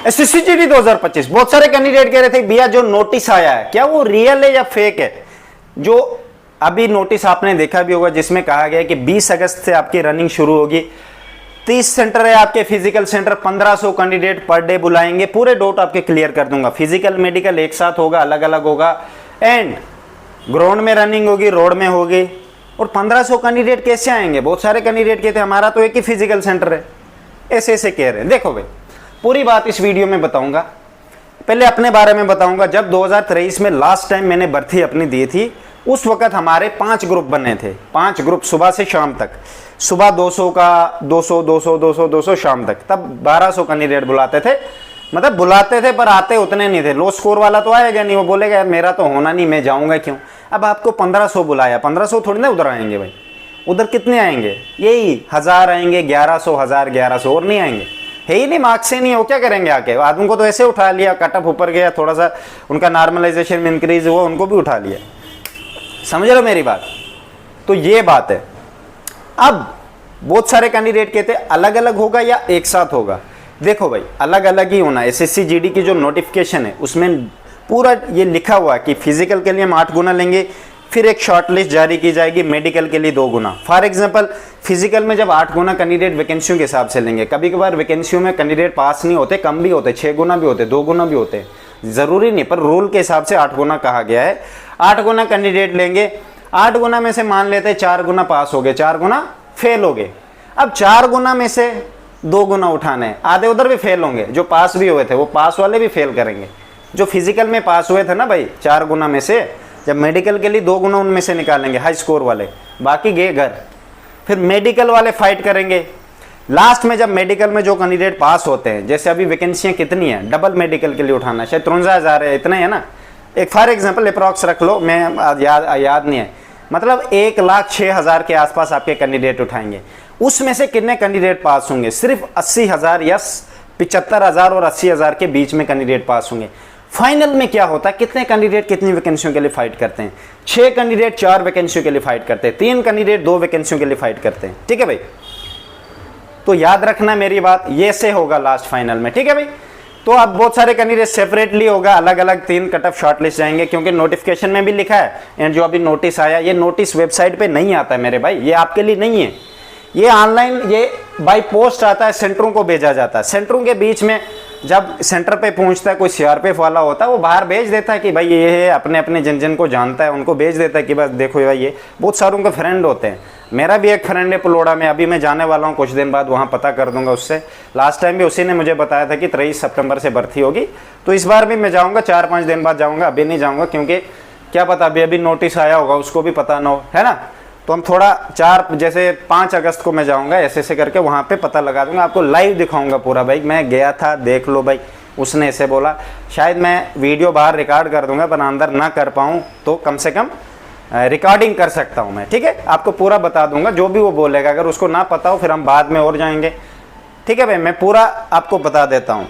SSC 2025 बहुत सारे candidate कह रहे थे भैया जो नोटिस आया है क्या वो रियल है या फेक है। जो अभी नोटिस आपने देखा भी होगा जिसमें कहा गया है कि 20 अगस्त से आपकी रनिंग शुरू होगी। 30 सेंटर है आपके physical centre, 1500 candidate per day बुलाएंगे। पूरे डॉट आपके क्लियर कर दूंगा। फिजिकल मेडिकल एक साथ होगा, अलग अलग होगा, एंड ग्राउंड में रनिंग होगी, रोड में होगी। और 1500 कैंडिडेट कैसे आएंगे? बहुत सारे कैंडिडेट कहते हैं हमारा तो एक ही फिजिकल सेंटर है, ऐसे ऐसे कह रहे हैं। देखो भाई पूरी बात इस वीडियो में बताऊंगा। पहले अपने बारे में बताऊंगा। जब 2023 में लास्ट टाइम मैंने भर्ती अपनी दी थी उस वक्त हमारे 5 ग्रुप बने थे। 5 ग्रुप सुबह से शाम तक, सुबह 200 का 200 200 200 200 शाम तक, तब 1200 कैंडिडेट बुलाते थे। मतलब बुलाते थे पर आते उतने नहीं थे। लो स्कोर वाला तो आएगा नहीं, वो बोलेगा यार मेरा तो होना नहीं, मैं जाऊंगा क्यों। अब आपको 1500 बुलाया, 1500 थोड़ी ना उधर आएंगे भाई। उधर कितने आएंगे? यही 1000 आएंगे, 1100 1000 1100, और नहीं आएंगे। है ही नहीं, मार्क्स से नहीं हो, क्या करेंगे आके? आदमी को तो ऐसे उठा लिया, कटअप ऊपर गया, थोड़ा सा उनका नॉर्मलाइजेशन में इंक्रीज हुआ, उनको भी उठा लिया। समझ लो मेरी बात। तो ये बात है। अब बहुत सारे कैंडिडेट कहते हैं अलग अलग होगा या एक साथ होगा। देखो भाई अलग अलग ही होना। एसएससी जीडी की जो नोटिफिकेशन है उसमें पूरा ये लिखा हुआ है कि फिजिकल के लिए हम 8 गुना लेंगे, फिर एक शॉर्टलिस्ट जारी की जाएगी, मेडिकल के लिए 2 गुना। फॉर एग्जांपल फिजिकल में जब 8 गुना कैंडिडेट वैकेंसियों के हिसाब से लेंगे, कभी कभार वैकेंसियों में कैंडिडेट पास नहीं होते, कम भी होते, 6 गुना भी होते, 2 गुना भी होते, जरूरी नहीं, पर रूल के हिसाब से 8 गुना कहा गया है। 8 गुना कैंडिडेट लेंगे। 8 गुना में से मान लेते 4 गुना पास हो गए, 4 गुना फेल हो गए। अब 4 गुना में से 2 गुना उठाने हैं। आधे उधर भी फेल होंगे, जो पास भी हुए थे वो पास वाले भी फेल करेंगे। जो फिजिकल में पास हुए थे ना भाई 4 गुना में से, जब मेडिकल के लिए 2 गुना उनमें से निकालेंगे हाई स्कोर वाले, बाकी गए घर। फिर मेडिकल वाले फाइट करेंगे। लास्ट में जब मेडिकल में जो कैंडिडेट पास होते हैं, जैसे अभी वैकेंसियां कितनी है, डबल मेडिकल के लिए उठाना शायद 53,000 है, इतना है ना। एक फॉर एग्जांपल अप्रॉक्स रख लो, मैं याद नहीं है, मतलब 1,06,000 के आसपास आपके कैंडिडेट उठाएंगे। उसमें से कितने कैंडिडेट पास होंगे? सिर्फ 80,000 या 75,000 और 80,000 के बीच में कैंडिडेट पास होंगे। फाइनल में क्या होता है? कितने कैंडिडेट कितनी वैकेंसियों के लिए फाइट करते हैं? 6 कैंडिडेट 4 वैकेंसियों के लिए फाइट करते हैं, 3 कैंडिडेट 2 वैकेंसियों के लिए फाइट करते हैं। ठीक है भाई, तो याद रखना मेरी बात, ये से होगा लास्ट फाइनल में। ठीक है भाई, तो अब बहुत सारे कैंडिडेट सेपरेटली होगा, अलग अलग 3 कट ऑफ शॉर्टलिस्ट जाएंगे, क्योंकि नोटिफिकेशन में भी लिखा है। एंड जो अभी नोटिस आया, ये नोटिस वेबसाइट पे नहीं आता है मेरे भाई, ये आपके लिए नहीं है, ये ऑनलाइन, ये बाय पोस्ट आता है, सेंटरों को भेजा जाता है। सेंटरों के बीच में जब सेंटर पे पहुंचता है कोई सीआरपीएफ वाला होता है, वो बाहर भेज देता है कि भाई ये है, अपने अपने जन जन को जानता है, उनको भेज देता है कि बस देखो भाई ये। बहुत सारों के फ्रेंड होते हैं। मेरा भी एक फ्रेंड है पलोड़ा में, अभी मैं जाने वाला हूँ कुछ दिन बाद, वहाँ पता कर दूंगा उससे। लास्ट टाइम भी उसी ने मुझे बताया था कि 23 सितंबर से भर्ती होगी, तो इस बार भी मैं जाऊँगा, 4-5 दिन बाद जाऊँगा, अभी नहीं जाऊँगा, क्योंकि क्या पता अभी नोटिस आया होगा, उसको भी पता ना हो, है ना। तो हम थोड़ा 5 अगस्त को मैं जाऊंगा, ऐसे करके वहां पे पता लगा दूंगा, आपको लाइव दिखाऊंगा पूरा। भाई मैं गया था, देख लो भाई, उसने ऐसे बोला। शायद मैं वीडियो बाहर रिकॉर्ड कर दूंगा, पर अंदर ना कर पाऊं तो कम से कम रिकॉर्डिंग कर सकता हूं मैं। ठीक है, आपको पूरा बता दूंगा, जो भी वो बोलेगा। अगर उसको ना पता हो फिर हम बाद में और जाएंगे। ठीक है भाई, मैं पूरा आपको बता देता हूँ।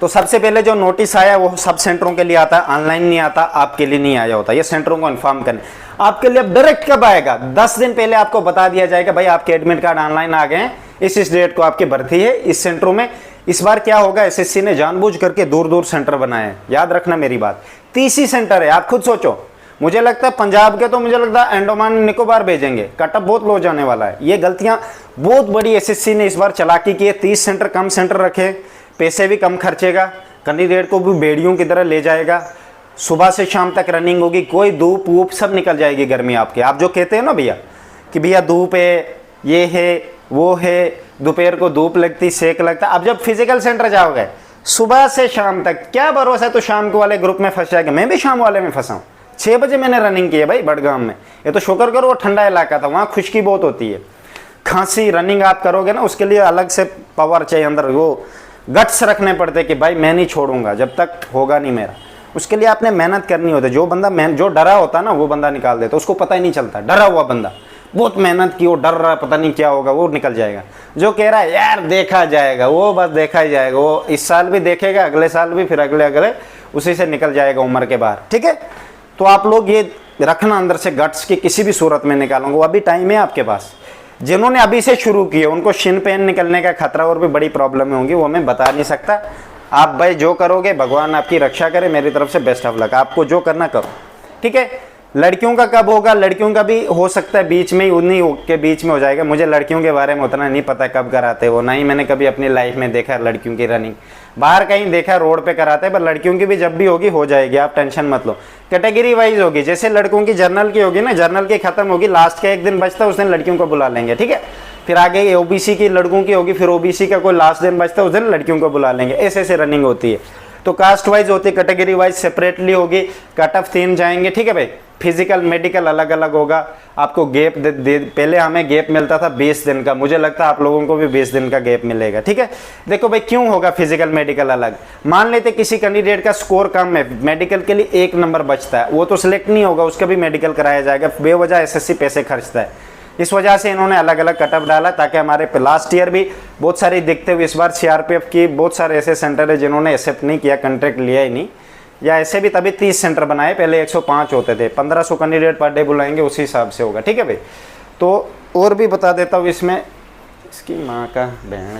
तो सबसे पहले जो नोटिस आया वो सब सेंटरों के लिए आता है, ऑनलाइन नहीं आता, आपके लिए नहीं आया होता। ये सेंटरों को इन्फॉर्म करने आपके लिए। अब डायरेक्ट कब आएगा? 10 दिन पहले आपको बता दिया जाएगा भाई आपके एडमिट कार्ड ऑनलाइन आ गए हैं, इस डेट को आपकी भर्ती है इस सेंटरों में। इस बार क्या होगा, एसएससी ने जानबूझ करके दूर दूर सेंटर बनाए हैं, याद रखना मेरी बात। 30 ही सेंटर है, आप खुद सोचो। मुझे लगता है पंजाब के तो मुझे लगता है अंडमान निकोबार भेजेंगे, कटअप बहुत लो जाने वाला है। ये गलतियां बहुत बड़ी एसएससी ने इस बार चालाकी की है। 30 सेंटर कम सेंटर रखे, पैसे भी कम खर्चेगा, कैंडिडेट को भी बेड़ियों की तरह ले जाएगा। सुबह से शाम तक रनिंग होगी, कोई धूप वूप सब निकल जाएगी गर्मी आपके। आप जो कहते हैं ना भैया कि भैया धूप है, ये है, वो है, दोपहर को धूप लगती, सेक लगता। अब जब फिजिकल सेंटर जाओगे सुबह से शाम तक, क्या भरोसा है तो शाम के वाले ग्रुप में फंस जाएगा। मैं भी शाम वाले में फंसा हूँ। 6 बजे मैंने रनिंग की है भाई बड़गाम में। ये तो शुक्र करो वो ठंडा इलाका था, वहाँ खुश्की बहुत होती है। खांसी रनिंग आप करोगे ना, उसके लिए अलग से पावर चाहिए अंदर, वो गट्स रखने पड़ते कि भाई मैं नहीं छोड़ूंगा जब तक होगा नहीं मेरा। उसके लिए आपने मेहनत करनी होती है। जो बंदा जो डरा होता ना वो बंदा निकाल देता, उसको पता ही नहीं चलता। डरा हुआ बंदा बहुत मेहनत की, वो डर रहा पता नहीं क्या होगा, वो निकल जाएगा। जो कह रहा है यार देखा जाएगा, वो बस देखा ही जाएगा, वो इस साल भी देखेगा, अगले साल भी, फिर अगले अगले, उसी से निकल जाएगा उम्र के बाहर। ठीक है, तो आप लोग ये रखना अंदर से गट्स की, किसी भी सूरत में निकालूंगा, अभी टाइम है आपके पास। जिन्होंने अभी से शुरू किया उनको शिन पेन निकलने का खतरा और भी बड़ी प्रॉब्लम होंगी, वो मैं बता नहीं सकता। आप भाई जो करोगे भगवान आपकी रक्षा करे, मेरी तरफ से बेस्ट ऑफ लक, आपको जो करना करो, ठीक है। लड़कियों का कब होगा, लड़कियों का भी हो सकता है बीच में ही, उन्हीं के बीच में हो जाएगा। मुझे लड़कियों के बारे में उतना नहीं पता कब कराते वो, ना ही मैंने कभी अपनी लाइफ में देखा लड़कियों की रनिंग, बाहर कहीं देखा रोड पे कराते हैं, पर लड़कियों की भी जब भी होगी हो जाएगी, आप टेंशन मत लो। कैटेगरी वाइज होगी, जैसे लड़कों की जर्नल की होगी ना, जर्नल की खत्म होगी, लास्ट का एक दिन बचता है उस दिन लड़कियों को बुला लेंगे, ठीक है। फिर आगे ओबीसी की लड़कों की होगी, फिर ओबीसी का कोई लास्ट दिन बचता है उस दिन लड़कियों को बुला लेंगे, ऐसे ऐसे रनिंग होती है। तो कास्ट वाइज होती है, कैटेगरी वाइज सेपरेटली होगी, कट ऑफ 3 जाएंगे, ठीक है भाई। फिजिकल मेडिकल अलग अलग होगा, आपको गैप पहले हमें गैप मिलता था 20 दिन का, मुझे लगता है आप लोगों को भी 20 दिन का गैप मिलेगा, ठीक है। देखो भाई क्यों होगा फिजिकल मेडिकल अलग, मान लेते किसी कैंडिडेट का स्कोर कम है, मेडिकल के लिए 1 नंबर बचता है, वो तो सिलेक्ट नहीं होगा, उसका भी मेडिकल कराया जाएगा, बेवजह एसएससी पैसे खर्चता है। इस वजह से इन्होंने अलग अलग कट ऑफ डाला, ताकि हमारे लास्ट ईयर भी बहुत सारी दिखते हुए, इस बार सीआरपीएफ की बहुत सारे ऐसे सेंटर है जिन्होंने एक्सेप्ट नहीं किया, कॉन्ट्रैक्ट लिया ही नहीं, या ऐसे भी तभी 30 सेंटर बनाए, पहले 105 होते थे, 1500 कैंडिडेट पर डे बुलाएंगे, उसी हिसाब से होगा, ठीक है भाई। तो और भी बता देता हूँ इसमें, इसकी माँ का बहन